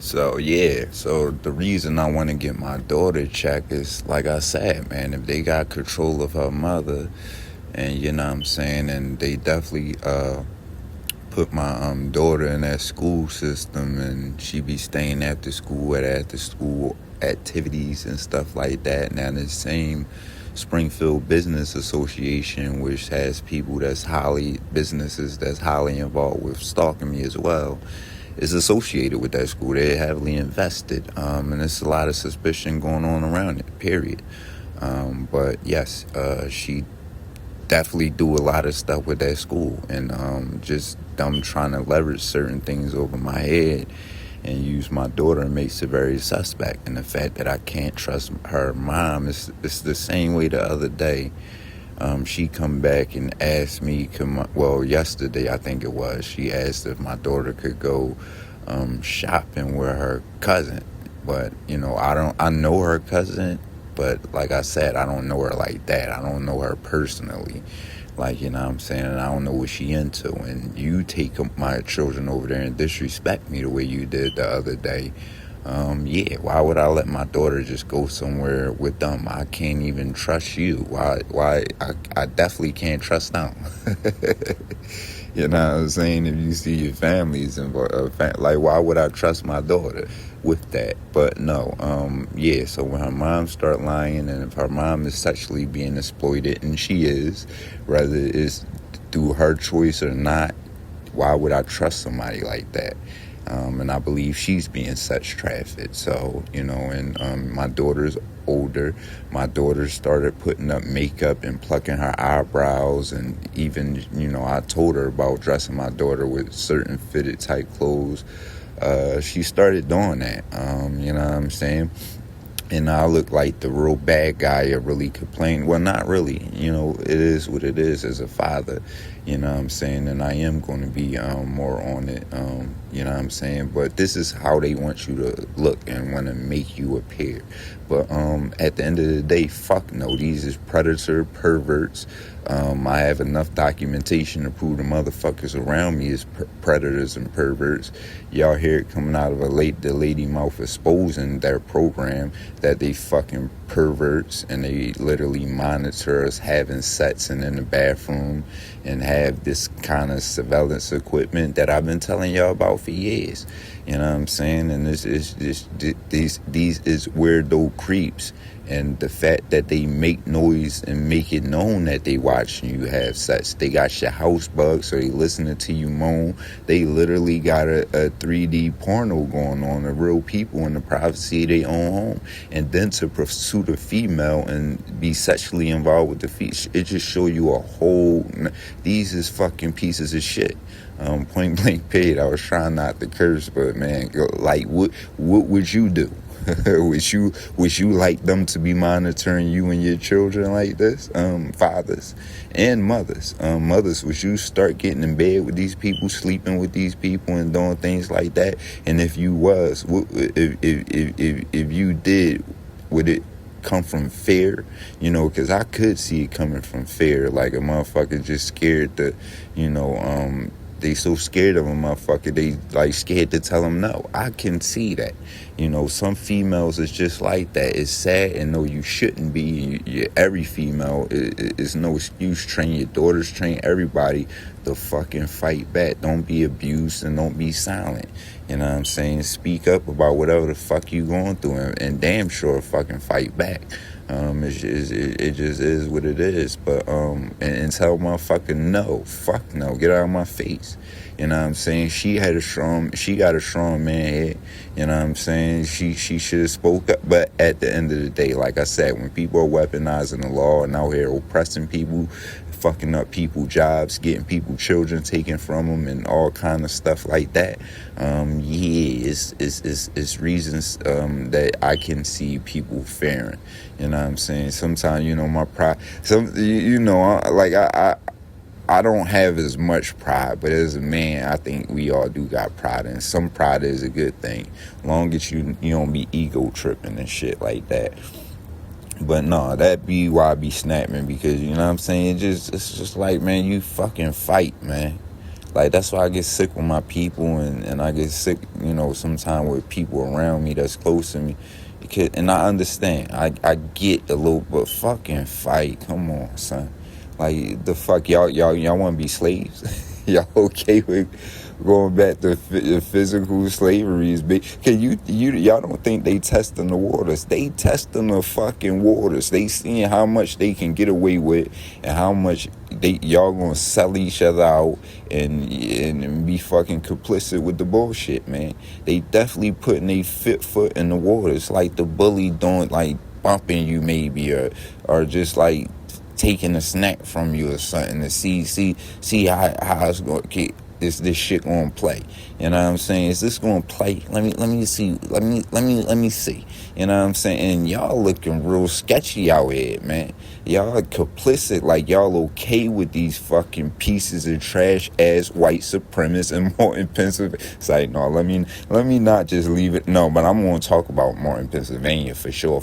So yeah, so the reason I want to get my daughter checked is like I said, man, if they got control of her mother, and you know what I'm saying, and they definitely put my daughter in that school system, and she be staying after school at after school activities and stuff like that. Now the same Springfield Business Association, which has people that's highly businesses that's highly involved with stalking me as well, is associated with that school. They're heavily invested, and there's a lot of suspicion going on around it. Period. But yes, she definitely do a lot of stuff with that school, and just them trying to leverage certain things over my head and use my daughter makes it very suspect. And the fact that I can't trust her mom is it's the same way the other day. She come back and asked me, yesterday I think it was, she asked if my daughter could go shopping with her cousin. But, I know her cousin, but like I said, I don't know her like that. I don't know her personally. Like, you know what I'm saying? And I don't know what she into. And you take my children over there and disrespect me the way you did the other day. Yeah, why would I let my daughter just go somewhere with them? I can't even trust you. I definitely can't trust them. You know what I'm saying? If you see your families involved, like, why would I trust my daughter with that? But no, yeah, so when her mom start lying, and if her mom is sexually being exploited, and she is, whether it's through her choice or not, why would I trust somebody like that? And I believe she's being sex trafficked. So, and my daughter's older. My daughter started putting up makeup and plucking her eyebrows, and even, I told her about dressing my daughter with certain fitted type clothes. She started doing that, you know what I'm saying? And I look like the real bad guy or really complain. Well, not really. It is what it is as a father. You know what I'm saying? And I am going to be more on it. You know what I'm saying? But this is how they want you to look and want to make you appear. But at the end of the day, fuck no. These is predator perverts. I have enough documentation to prove the motherfuckers around me is predators and perverts. Y'all hear it coming out of the lady mouth exposing their program that they fucking perverts, and they literally monitor us having sex and in the bathroom and have this kind of surveillance equipment that I've been telling y'all about for years. You know what I'm saying? And these is weirdo creeps. And the fact that they make noise and make it known that they watching you have sex. They got your house bugged, so they listening to you moan. They literally got a 3D porno going on of real people in the privacy of their own home. And then to pursue the female and be sexually involved with the female, it just show you a whole... These is fucking pieces of shit. Point blank period. I was trying not to curse, but man, like, what would you do? Would you like them to be monitoring you and your children like this? Fathers and mothers. Mothers, would you start getting in bed with these people, sleeping with these people, and doing things like that? And if you was, if you did, would it come from fear? Because I could see it coming from fear, like a motherfucker just scared to, they so scared of a motherfucker, they like scared to tell them no. I can see that. Some females is just like that. It's sad, and no, you shouldn't be. Every female is no excuse. Train your daughters, train everybody to fucking fight back. Don't be abused and don't be silent. You know what I'm saying? Speak up about whatever the fuck you going through, and damn sure fucking fight back. It just is what it is. But and tell motherfucker no, fuck no, get out of my face. You know what I'm saying? She got a strong man head. You know what I'm saying? She should have spoke up. But at the end of the day, like I said, when people are weaponizing the law and out here oppressing people, fucking up people's jobs, getting people children taken from them, and all kind of stuff like that. It's reasons that I can see people faring. You know what I'm saying? Sometimes, my pride. I don't have as much pride, but as a man, I think we all do got pride, and some pride is a good thing, long as you don't be ego tripping and shit like that. But no, that be why I be snapping, because you know what I'm saying, it's just like, man, you fucking fight, man. Like, that's why I get sick with my people, and I get sick, sometimes with people around me that's close to me. And I understand. I get a little, but fucking fight. Come on, son. Like, the fuck, y'all want to be slaves? Y'all okay with going back to physical slavery? Is big. Can y'all don't think they testing the waters? They testing the fucking waters. They seeing how much they can get away with, and how much y'all gonna sell each other out, and be fucking complicit with the bullshit, man. They definitely putting a foot in the waters, like the bully doing, like bumping you maybe, or just like taking a snack from you or something, to see how it's going to keep this shit going to play. You know what I'm saying? Is this going to play? Let me see. Let me see. You know what I'm saying? And y'all looking real sketchy out here, man. Y'all complicit, like y'all okay with these fucking pieces of trash ass white supremacists in Morton, Pennsylvania. It's like, no, let me not just leave it. No, but I'm going to talk about Morton, Pennsylvania for sure.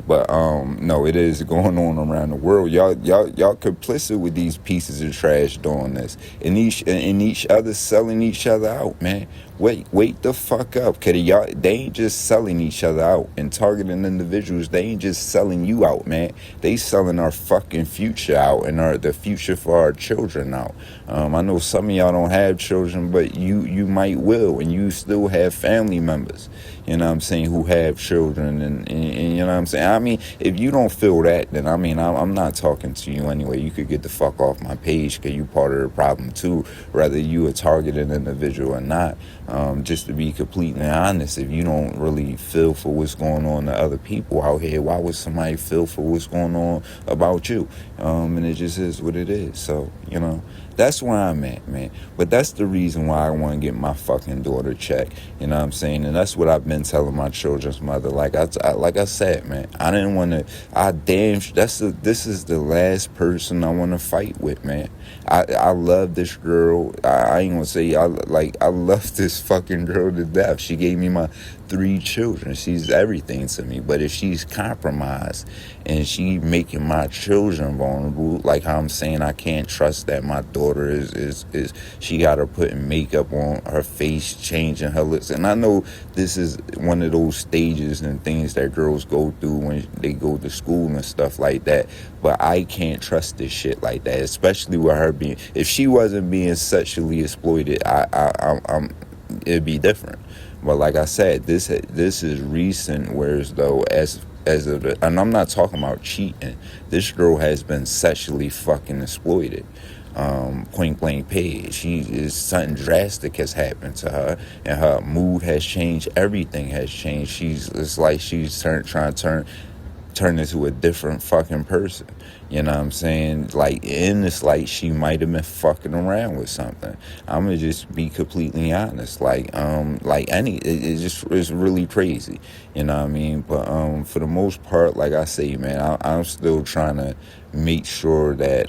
But no, it is going on around the world. Y'all complicit with these pieces of trash doing this, and each other selling each other out, man. Wait the fuck up, cause they ain't just selling each other out and targeting individuals. They ain't just selling you out, man. They selling our fucking future out, and the future for our children out. I know some of y'all don't have children, but you might will, and you still have family members, you know what I'm saying, who have children, and you know what I'm saying. I mean, if you don't feel that, then I mean, I'm not talking to you anyway. You could get the fuck off my page, because you part of the problem too, whether you a targeted individual or not. Just to be completely honest, if you don't really feel for what's going on to other people out here, why would somebody feel for what's going on about you? And it just is what it is. So, that's where I'm at, man. But that's the reason why I want to get my fucking daughter checked. You know what I'm saying? And that's what I've been telling my children's mother. Like I said, man, I didn't want to. This is the last person I want to fight with, man. I love this girl. I ain't gonna say I love this fucking girl to death. She gave me my 3 children. She's everything to me. But if she's compromised and she making my children vulnerable, like how I'm saying, I can't trust that my daughter is she got her putting makeup on her face, changing her lips. And I know this is one of those stages and things that girls go through when they go to school and stuff like that. But I can't trust this shit like that, especially with her being. If she wasn't being sexually exploited, it'd be different. But like I said, this is recent, whereas though and I'm not talking about cheating. This girl has been sexually fucking exploited. Point blank period. Something drastic has happened to her, and her mood has changed. Everything has changed. It's like she's trying to turn into a different fucking person. You know what I'm saying? Like, in this, like, she might have been fucking around with something. I'm gonna just be completely honest. It's really crazy. You know what I mean? But for the most part, like I say, man, I'm still trying to make sure that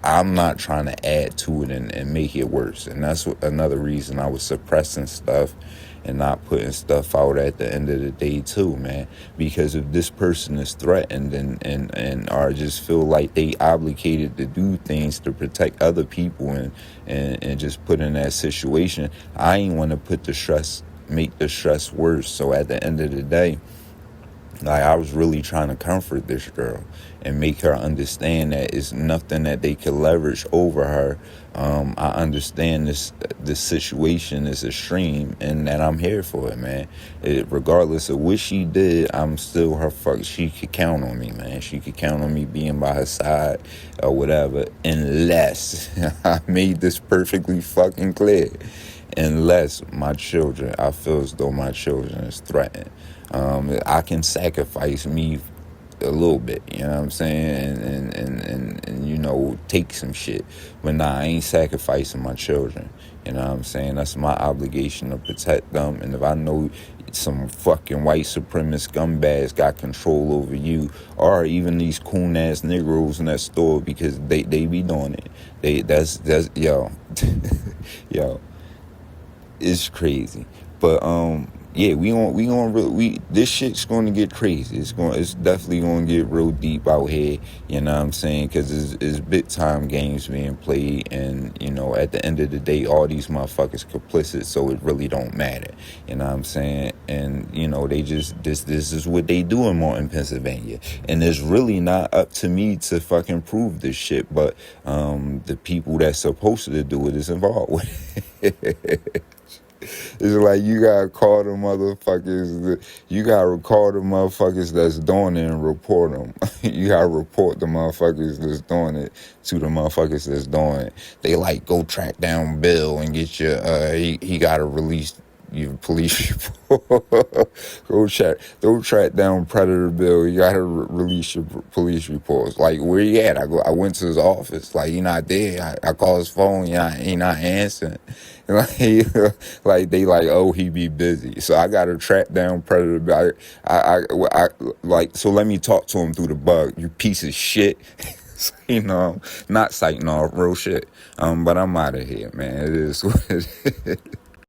I'm not trying to add to it and make it worse. And that's another reason I was suppressing stuff and not putting stuff out at the end of the day too, man. Because if this person is threatened and or just feel like they obligated to do things to protect other people and just put in that situation, I ain't want to make the stress worse. So at the end of the day, like, I was really trying to comfort this girl and make her understand that it's nothing that they could leverage over her. I understand this situation is extreme, and that I'm here for it, man. Regardless of what she did, I'm still her fuck. She could count on me, man. She could count on me being by her side or whatever, unless I made this perfectly fucking clear. Unless my children, I feel as though my children is threatened. I can sacrifice me a little bit, you know what I'm saying, and take some shit. But nah, I ain't sacrificing my children. You know what I'm saying? That's my obligation to protect them. And if I know some fucking white supremacist scumbags got control over you, or even these coon ass Negroes in that store, because they be doing it. That's yo, yo, it's crazy. But yeah, this shit's going to get crazy. It's definitely going to get real deep out here. You know what I'm saying? Because it's big time games being played, and you know, at the end of the day, all these motherfuckers complicit, so it really don't matter. You know what I'm saying? And you know, they just this is what they do in Morton, Pennsylvania, and it's really not up to me to fucking prove this shit, but the people that's supposed to do it is involved with it. It's like you gotta call the motherfuckers. You gotta call the motherfuckers that's doing it and report them. You gotta report the motherfuckers that's doing it to the motherfuckers that's doing it. They like go track down Bill and get your. He gotta release your police report. Go track down Predator Bill. You gotta release your police reports. Like where he at? I went to his office. Like he not there. I call his phone. He not answering. Like, like they like, oh, he be busy. So I gotta track down Predator Bill. I like. So let me talk to him through the bug. You piece of shit. You know, not citing off real shit. But I'm out of here, man. It is what it is.